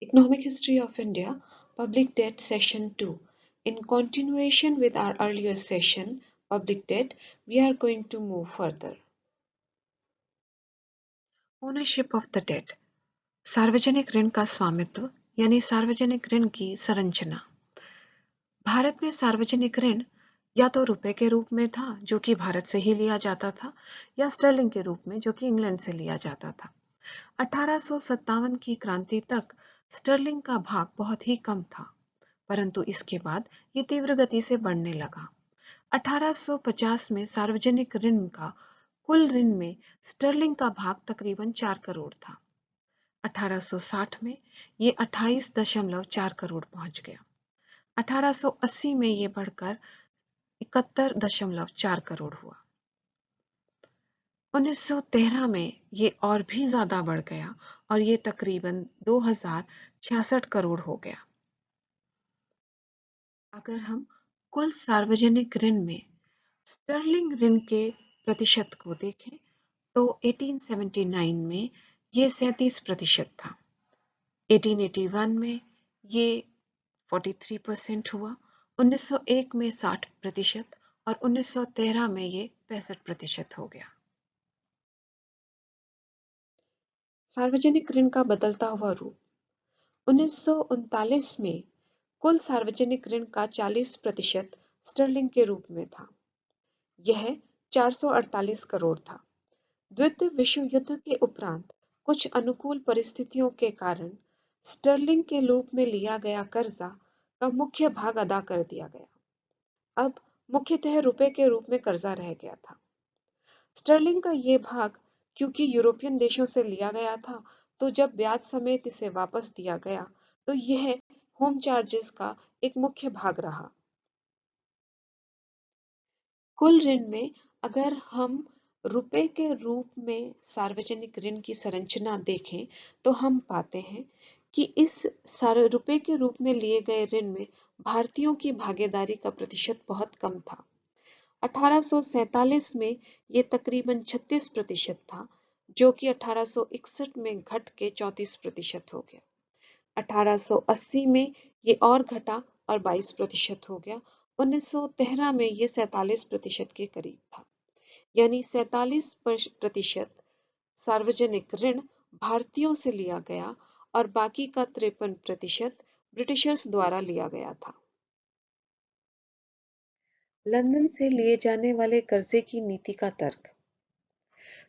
Economic History of India, Public Debt Session 2. In continuation with our earlier session, Public Debt, we are going to move further. Ownership of the debt. सार्वजनिक ऋण का स्वामित्व यानी सार्वजनिक ऋण की संरचना। भारत में सार्वजनिक ऋण या तो रुपए के रूप में था जो कि भारत से ही लिया जाता था या स्टर्लिंग के रूप में जो कि इंग्लैंड से लिया जाता था। 1857 की क्रांति तक स्टर्लिंग का भाग बहुत ही कम था, परंतु इसके बाद ये तीव्र गति से बढ़ने लगा। 1850 में सार्वजनिक ऋण का कुल ऋण में स्टर्लिंग का भाग तकरीबन 4 करोड़ था। 1860 में ये 28.4 करोड़ पहुंच गया। 1880 में ये बढ़कर 71.4 करोड़ हुआ। 1913 में ये और भी ज्यादा बढ़ गया और ये तकरीबन 2066 करोड़ हो गया। अगर हम कुल सार्वजनिक ऋण में स्टर्लिंग ऋण के प्रतिशत को देखें तो 1879 में ये 37% था, 1881 में ये 43% हुआ, 1901 में 60% और 1913 में ये 65% हो गया। सार्वजनिक ऋण का बदलता हुआ रूप। 1939 में कुल सार्वजनिक ऋण का 40% स्टर्लिंग के रूप में था। यह 448 करोड़ था। द्वितीय विश्व युद्ध के उपरांत कुछ अनुकूल परिस्थितियों के कारण स्टर्लिंग के रूप में लिया गया कर्जा का मुख्य भाग अदा कर दिया गया। अब मुख्यतः रुपए के रूप में कर्जा रह गया था। स्टर्लिंग का ये भाग क्योंकि यूरोपियन देशों से लिया गया था, तो जब ब्याज समेत इसे वापस दिया गया तो यह होम चार्जेस का एक मुख्य भाग रहा। कुल ऋण में अगर हम रुपए के रूप में सार्वजनिक ऋण की संरचना देखें तो हम पाते हैं कि इस रुपए के रूप में लिए गए ऋण में भारतीयों की भागीदारी का प्रतिशत बहुत कम था। 1847 में ये तकरीबन 36% था, जो कि 1861 में घट के 34% हो गया। 1880 में ये और घटा और 22% हो गया। 1913 में ये 47% के करीब था, यानी 47% सार्वजनिक ऋण भारतीयों से लिया गया और बाकी का 53% ब्रिटिशर्स द्वारा लिया गया था। लंदन से लिए जाने वाले कर्जे की नीति का तर्क।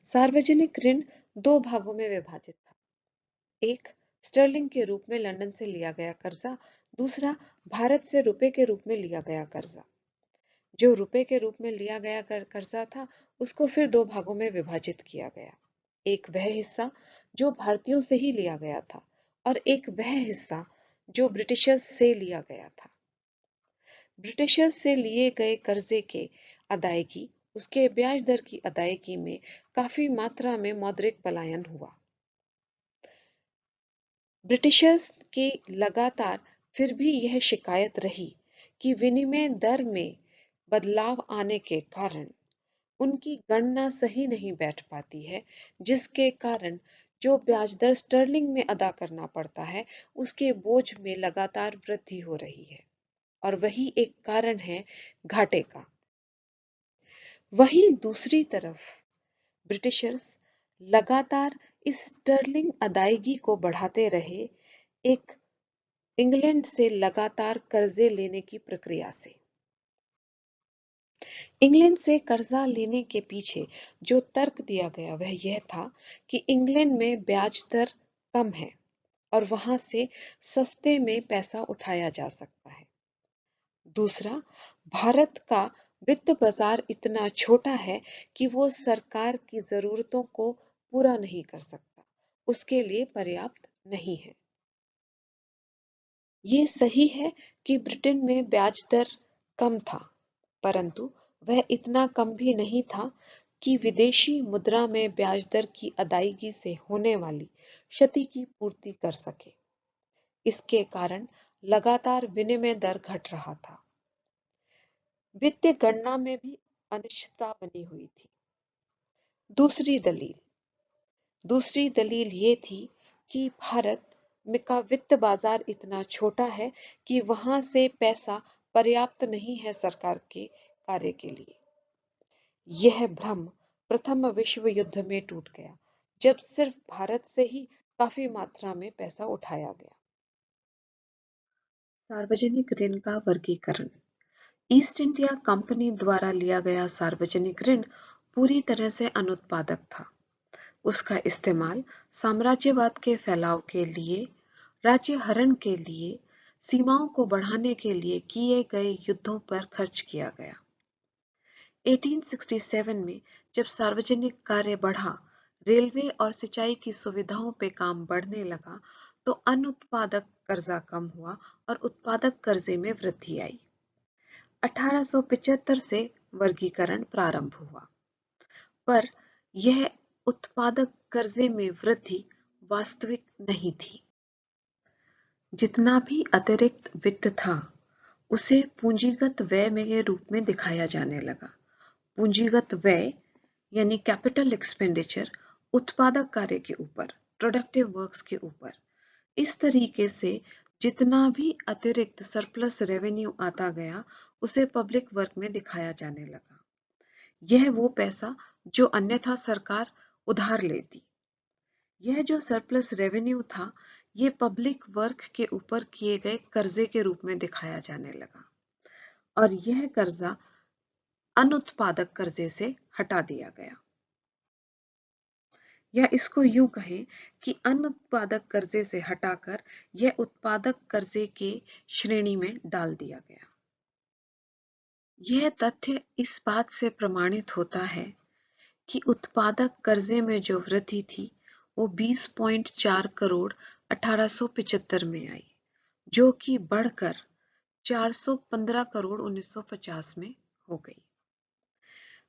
सार्वजनिक ऋण दो भागों में विभाजित था। एक, स्टर्लिंग के रूप में लंदन से लिया गया कर्जा, दूसरा भारत से रुपए के रूप में लिया गया कर्जा। जो रुपए के रूप में लिया गया कर्जा था उसको फिर दो भागों में विभाजित किया गया। एक वह हिस्सा जो भारतीयों से ही लिया गया था और एक वह हिस्सा जो ब्रिटिशर्स से लिया गया था। ब्रिटिशर्स से लिए गए कर्जे के अदायगी उसके ब्याज दर की अदायगी में काफी मात्रा में मौद्रिक पलायन हुआ। ब्रिटिशर्स की लगातार फिर भी यह शिकायत रही कि विनिमय दर में बदलाव आने के कारण उनकी गणना सही नहीं बैठ पाती है, जिसके कारण जो ब्याज दर स्टर्लिंग में अदा करना पड़ता है उसके बोझ में लगातार वृद्धि हो रही है और वही एक कारण है घाटे का। वहीं दूसरी तरफ ब्रिटिशर्स लगातार इस स्टर्लिंग अदायगी को बढ़ाते रहे, एक इंग्लैंड से लगातार कर्जे लेने की प्रक्रिया से। इंग्लैंड से कर्जा लेने के पीछे जो तर्क दिया गया वह यह था कि इंग्लैंड में ब्याज दर कम है और वहां से सस्ते में पैसा उठाया जा सकता है। दूसरा, भारत का वित्त बाजार इतना छोटा है कि वो सरकार की जरूरतों को पूरा नहीं कर सकता, उसके लिए पर्याप्त नहीं है। ये सही है कि ब्रिटेन में ब्याज दर कम था, परंतु वह इतना कम भी नहीं था कि विदेशी मुद्रा में ब्याज दर की अदायगी से होने वाली क्षति की पूर्ति कर सके। इसके कारण लगातार विनिमय दर घट रहा था। वित्तीय गणना में भी अनिश्चितता बनी हुई थी। दूसरी दलील ये थी कि भारत का वित्त बाजार इतना छोटा है कि वहां से पैसा पर्याप्त नहीं है सरकार के कार्य के लिए। यह भ्रम प्रथम विश्व युद्ध में टूट गया, जब सिर्फ भारत से ही काफी मात्रा में पैसा उठाया गया। सार्वजनिक ऋण का वर्गीकरण। ईस्ट इंडिया कंपनी द्वारा लिया गया सार्वजनिक ऋण पूरी तरह से अनुत्पादक था। उसका इस्तेमाल साम्राज्यवाद के फैलाव के लिए, राज्य हरण के लिए, सीमाओं को बढ़ाने के लिए किए गए युद्धों पर खर्च किया गया। 1867 में जब सार्वजनिक कार्य बढ़ा, रेलवे और सिंचाई की सुविधाओं पे काम बढ़ने लगा, तो अनुत्पादक कर्जा कम हुआ और उत्पादक कर्जे में वृद्धि आई। 1875 से वर्गीकरण प्रारंभ हुआ, पर यह उत्पादक कर्जे में वृद्धि वास्तविक नहीं थी। जितना भी अतिरिक्त वित्त था, उसे पूंजीगत व्यय के रूप में दिखाया जाने लगा। पूंजीगत व्यय यानी कैपिटल एक्सपेंडिचर उत्पादक कार्य के ऊपर, प्रोडक्टिव वर्क्स के ऊपर। इस तरीके से जितना भी अतिरिक्त सरप्लस रेवेन्यू आता गया, उसे पब्लिक वर्क में दिखाया जाने लगा। यह वो पैसा जो अन्यथा सरकार उधार लेती। यह जो सरप्लस रेवेन्यू था, ये पब्लिक वर्क के ऊपर किए गए कर्जे के रूप में दिखाया जाने लगा, और यह कर्जा अनुत्पादक कर्जे से हटा दिया गया। या इसको यूं कहें कि अनुत्पादक कर्जे से हटाकर यह उत्पादक कर्जे के श्रेणी में डाल दिया गया। यह तथ्य इस बात से प्रमाणित होता है कि उत्पादक कर्जे में जो वृद्धि थी, वो 20.4 करोड़ 1875 में आई, जो कि बढ़कर 415 करोड़ 1950 में हो गई।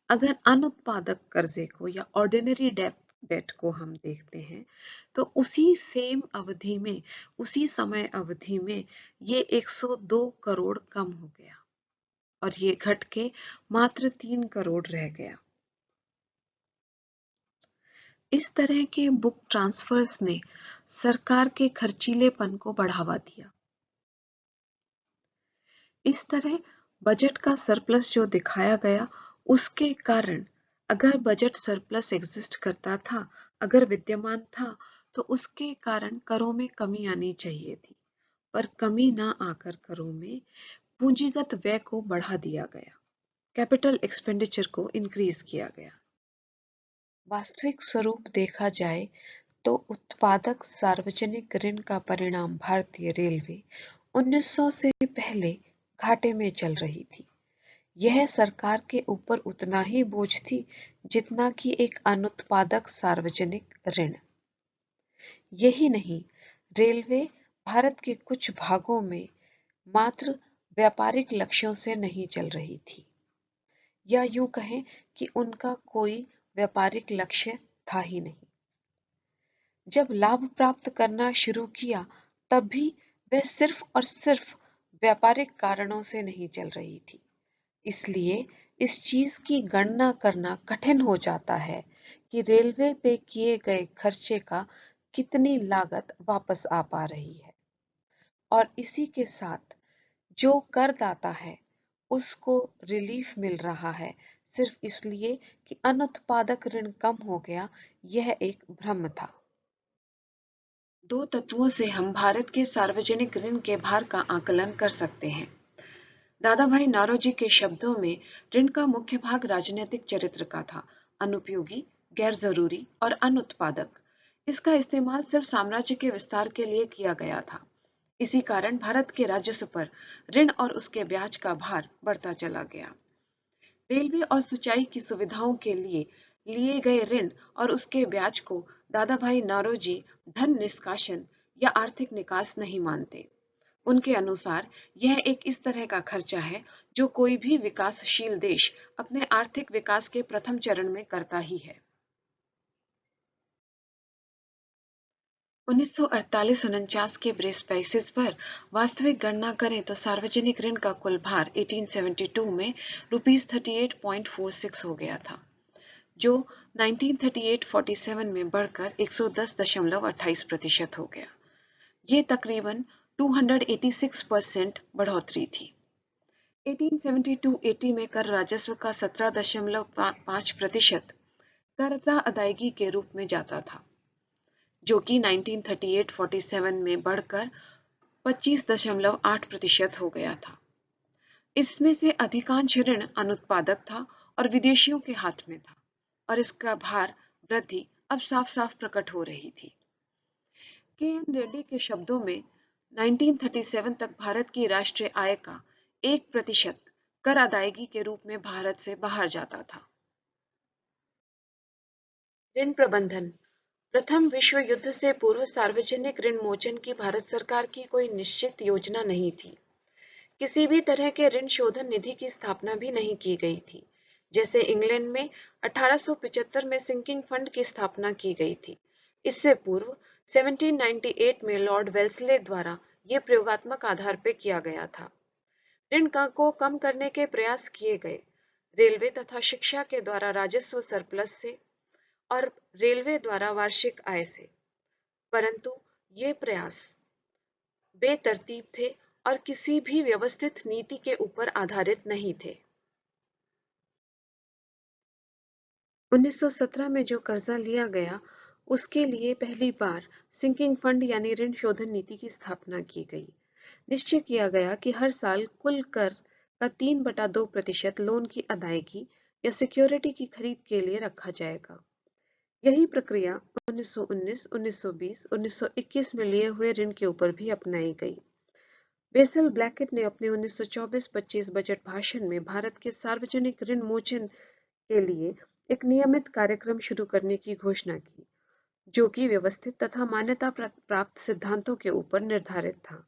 अगर अनुत्पादक कर्जे को या ऑर्डिनरी डेट को हम देखते हैं, तो उसी सेम अवधि में, उसी समय अवधि में ये 102 करोड़ कम हो गया और ये घट के मात्र 3 करोड़ रह गया। इस तरह के बुक ट्रांसफर्स ने सरकार के खर्चीलेपन को बढ़ावा दिया। इस तरह बजट का सरप्लस जो दिखाया गया, उसके कारण अगर बजट सरप्लस एग्जिस्ट करता था, अगर विद्यमान था, तो उसके कारण करों में कमी आनी चाहिए थी, पर कमी ना आकर करों में पूंजीगत व्यय को बढ़ा दिया गया, कैपिटल एक्सपेंडिचर को इंक्रीज किया गया। वास्तविक स्वरूप देखा जाए तो उत्पादक सार्वजनिक ऋण का परिणाम भारतीय रेलवे 1900 से पहले घाटे में चल रही थी। यह सरकार के ऊपर उतना ही बोझ थी जितना कि एक अनुत्पादक सार्वजनिक ऋण। यही नहीं, रेलवे भारत के कुछ भागों में मात्र व्यापारिक लक्ष्यों से नहीं चल रही थी, या यूं कहें कि उनका कोई व्यापारिक लक्ष्य था ही नहीं। जब लाभ प्राप्त करना शुरू किया, तब भी वह सिर्फ और सिर्फ व्यापारिक कारणों से नहीं चल रही थी। इसलिए इस चीज की गणना करना कठिन हो जाता है कि रेलवे पे किए गए खर्चे का कितनी लागत वापस आ पा रही है, और इसी के साथ जो करदाता है उसको रिलीफ मिल रहा है सिर्फ इसलिए कि अनुत्पादक ऋण कम हो गया। यह एक भ्रम था। दो तत्वों से हम भारत के सार्वजनिक ऋण के भार का आकलन कर सकते हैं। दादा भाई नौरोजी के शब्दों में ऋण का मुख्य भाग राजनीतिक चरित्र का था, अनुपयोगी, गैर जरूरी और अनुत्पादक। इसका इस्तेमाल सिर्फ साम्राज्य के विस्तार के लिए किया गया था। इसी कारण भारत के राजस्व पर ऋण और उसके ब्याज का भार बढ़ता चला गया। रेलवे और सिंचाई की सुविधाओं के लिए गए ऋण और उसके ब्याज को दादा भाई नौरोजी धन निष्कासन या आर्थिक निकास नहीं मानते। उनके अनुसार यह एक इस तरह का खर्चा है जो कोई भी विकासशील देश अपने आर्थिक विकास के प्रथम चरण में करता ही है। 1948-49 के ब्रेस प्राइसेस पर वास्तविक गणना करें तो सार्वजनिक ऋण का कुल भार 1872 में ₹38.46 हो गया था, जो 1938-47 में बढ़कर 110.28% हो गया। ये तकरीबन 286% बढ़ोतरी थी। 1872-80 में कर राजस्व का 17.5% कर्जा अदायगी के रूप में जाता था, जो कि 1938-47 में बढ़कर 25.8% हो गया था। इसमें से अधिकांश ऋण अनुत्पादक था और विदेशियों के हाथ में था, और इसका भार वृद्धि अब साफ साफ प्रकट हो रही थी। के.एन. रेड्डी के शब्दों में 1937 तक भारत की राष्ट्रीय आय का 1% कर अदायगी के रूप में भारत से बाहर जाता था। ऋण प्रबंधन। प्रथम विश्व युद्ध से पूर्व सार्वजनिक ऋण मोचन की भारत सरकार की कोई निश्चित योजना नहीं थी। किसी भी तरह के ऋण शोधन निधि की स्थापना भी नहीं की गई थी। जैसे इंग्लैंड में 1875 में सिंकिंग फंड की स्थापना की गई थी। इससे पूर्व 1798 में लॉर्ड वेल्सले द्वारा ये प्रयोगात्मक आधार पर किया गया था। ऋण को कम करने के प्रयास किए गए। रेलवे तथा शिक्षा के द्वारा राजस्व सरप्लस से और रेलवे द्वारा वार्षिक आय से, परंतु ये प्रयास बेतरतीब थे और किसी भी व्यवस्थित नीति के ऊपर आधारित नहीं थे। 1917 में जो कर्जा लिया गया, उसके लिए पहली बार सिंकिंग फंड यानी ऋण शोधन नीति की स्थापना की गई। निश्चय किया गया कि हर साल कुल कर का 3/2% लोन की अदायगी या सिक्योरिटी की खरीद के लिए रखा जाएगा। यही प्रक्रिया 1919, 1920, 1921 में लिए हुए ऋण के ऊपर भी अपनाई गई। बेसल ब्लैकेट ने अपने 1924-25 बजट भाषण में भारत के सार्वजनिक ऋण मोचन के लिए एक नियमित कार्यक्रम शुरू करने की घोषणा की, जो कि व्यवस्थित तथा मान्यता प्राप्त सिद्धांतों के ऊपर निर्धारित था।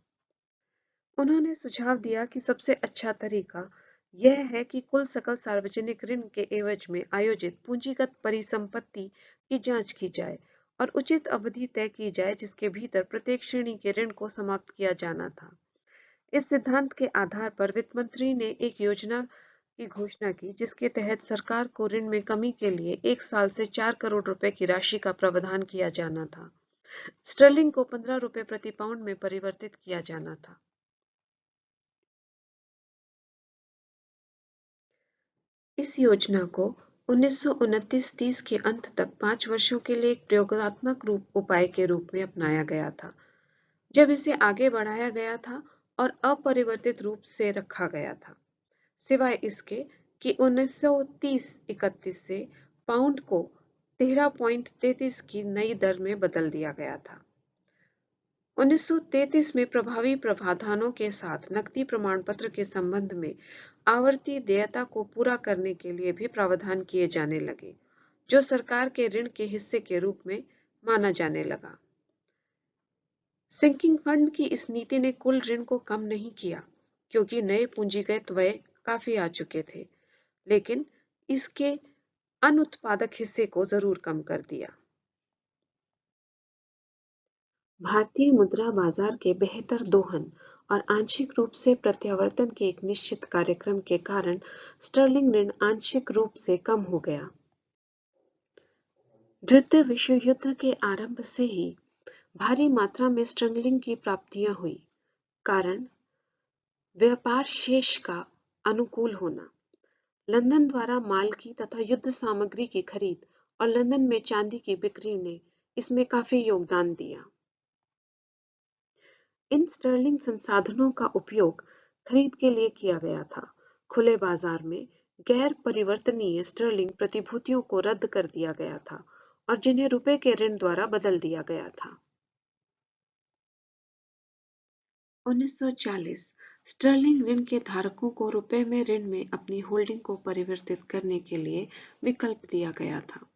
उन्होंने सुझाव दिया कि सबसे अच्छा तरीका यह है कि कुल सकल सार्वजनिक ऋण के एवज में आयोजित पूंजीगत परिसंपत्ति की जांच की जाए और उचित अवधि तय की जाए जिसके भीतर प्रत्येक श्रेणी के ऋण को समाप्त किया जाना था। इस सिद्धांत के आधार पर वित्त मंत्री ने एक योजना की घोषणा की, जिसके तहत सरकार को ऋण में कमी के लिए 1 साल से 4 करोड़ रुपए की राशि का प्रावधान किया जाना था। स्टर्लिंग को 15 रुपए प्रति पाउंड में परिवर्तित किया जाना था। इस योजना को 1929-30 के अंत तक 5 वर्षों के लिए एक प्रयोगात्मक उपाय के रूप में अपनाया गया था, जब इसे आगे बढ़ाया गया था और अपरिवर्तित रूप से रखा गया था, सिवाय इसके कि 1930-31 से पाउंड को 13.33 की नई दर में बदल दिया गया था। 1933 में प्रभावी प्रावधानों के साथ नकदी प्रमाण पत्र के संबंध में आवर्ती देयता को पूरा करने के लिए भी प्रावधान किए जाने लगे, जो सरकार के ऋण के हिस्से के रूप में माना जाने लगा। सिंकिंग फंड की इस नीति ने कुल ऋण को कम नहीं किया, क्योंकि नए पूंजीगत व्यय काफी आ चुके थे, लेकिन इसके अनुत्पादक हिस्से को जरूर कम कर दिया। भारतीय मुद्रा बाजार के बेहतर दोहन और आंशिक रूप से प्रत्यावर्तन के एक निश्चित कार्यक्रम के कारण स्टर्लिंग ऋण आंशिक रूप से कम हो गया। द्वितीय विश्व युद्ध के आरंभ से ही भारी मात्रा में स्टर्लिंग की प्राप्तियां हुई, कारण व्यापार शेष का अनुकूल होना, लंदन द्वारा माल की तथा युद्ध सामग्री की खरीद और लंदन में चांदी की बिक्री ने इसमें काफी योगदान दिया। इन स्टर्लिंग संसाधनों का उपयोग खरीद के लिए किया गया था। खुले बाजार में गैर परिवर्तनीय स्टर्लिंग प्रतिभूतियों को रद्द कर दिया गया था और जिन्हें रुपए के ऋण द्वारा बदल दिया गया था। 1940 स्टर्लिंग ऋण के धारकों को रुपए में ऋण में अपनी होल्डिंग को परिवर्तित करने के लिए विकल्प दिया गया था।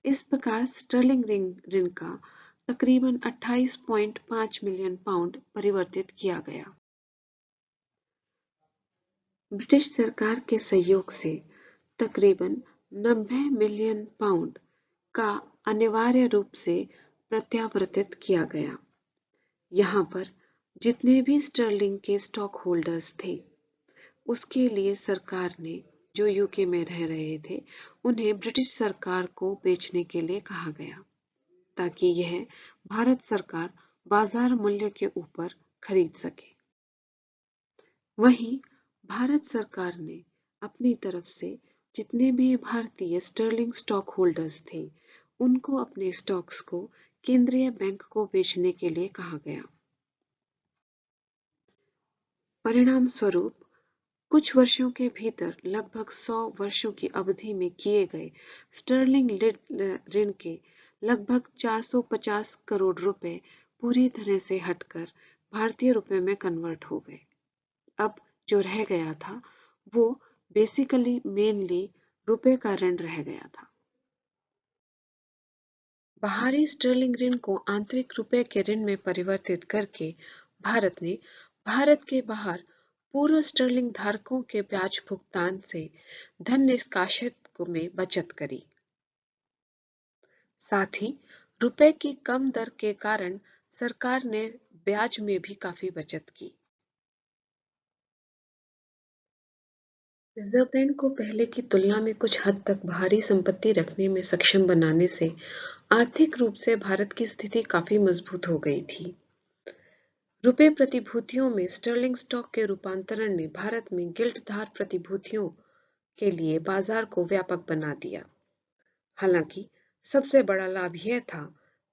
इस प्रकार स्टर्लिंग ऋण का तकरीबन 28.5 मिलियन पाउंड परिवर्तित किया गया। ब्रिटिश सरकार के सहयोग से तकरीबन 90 मिलियन पाउंड का अनिवार्य रूप से प्रत्यावर्तित किया गया। यहाँ पर जितने भी स्टर्लिंग के स्टॉक होल्डर्स थे, उसके लिए सरकार ने, जो यूके में रह रहे थे, उन्हें ब्रिटिश सरकार को बेचने के लिए कहा गया, ताकि यह भारत सरकार बाजार मूल्य के ऊपर खरीद सके। वहीं भारत सरकार ने अपनी तरफ से जितने भी भारतीय स्टर्लिंग स्टॉक होल्डर्स थे, उनको अपने स्टॉक्स को केंद्रीय बैंक को बेचने के लिए कहा गया। परिणाम स्वरूप कुछ वर्षों के भीतर लगभग 100 वर्षों की अवधि में किए गए स्टर्लिंग ऋण के लगभग 450 करोड़ रुपए पूरी तरह से हटकर भारतीय रुपए में कन्वर्ट हो गए। अब जो रह गया था वो बेसिकली मेनली रुपए का ऋण रह गया था। बाहरी स्टर्लिंग ऋण को आंतरिक रुपए के ऋण में परिवर्तित करके भारत ने भारत के बाहर पूर्व स्टर्लिंग धारकों के ब्याज भुगतान से धन निष्कासित में बचत करी। साथ ही रुपए की कम दर के कारण सरकार ने ब्याज में भी काफी बचत की। रिजर्व बैंक को पहले की तुलना में कुछ हद तक भारी संपत्ति रखने में सक्षम बनाने से आर्थिक रूप से भारत की स्थिति काफी मजबूत हो गई थी। रुपए प्रतिभूतियों में स्टर्लिंग स्टॉक के रूपांतरण ने भारत में गिल्टधार प्रतिभूतियों के लिए बाजार को व्यापक बना दिया। हालांकि सबसे बड़ा लाभ यह था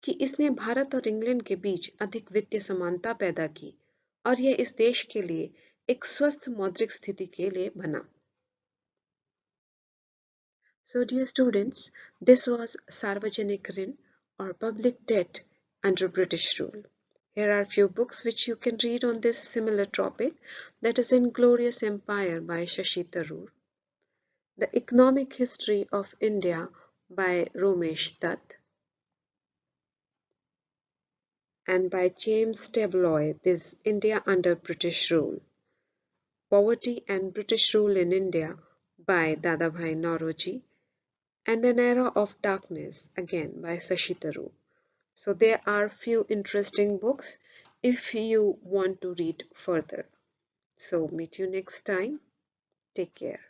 कि इसने भारत और इंग्लैंड के बीच अधिक वित्तीय समानता पैदा की और यह इस देश के लिए एक स्वस्थ मौद्रिक स्थिति के लिए बना। So dear students, this was Sarvajanik Rin or public debt under British rule. Here are few books which you can read on this similar topic, that is Inglorious Empire by Shashi Tharoor, The Economic History of India by Romesh Dutt, and by James Tabloy, this India under British Rule, Poverty and British Rule in India by Dadabhai Naoroji, and An Era of Darkness, again by Shashi Tharoor. So there are few interesting books if you want to read further. So meet you next time. Take care.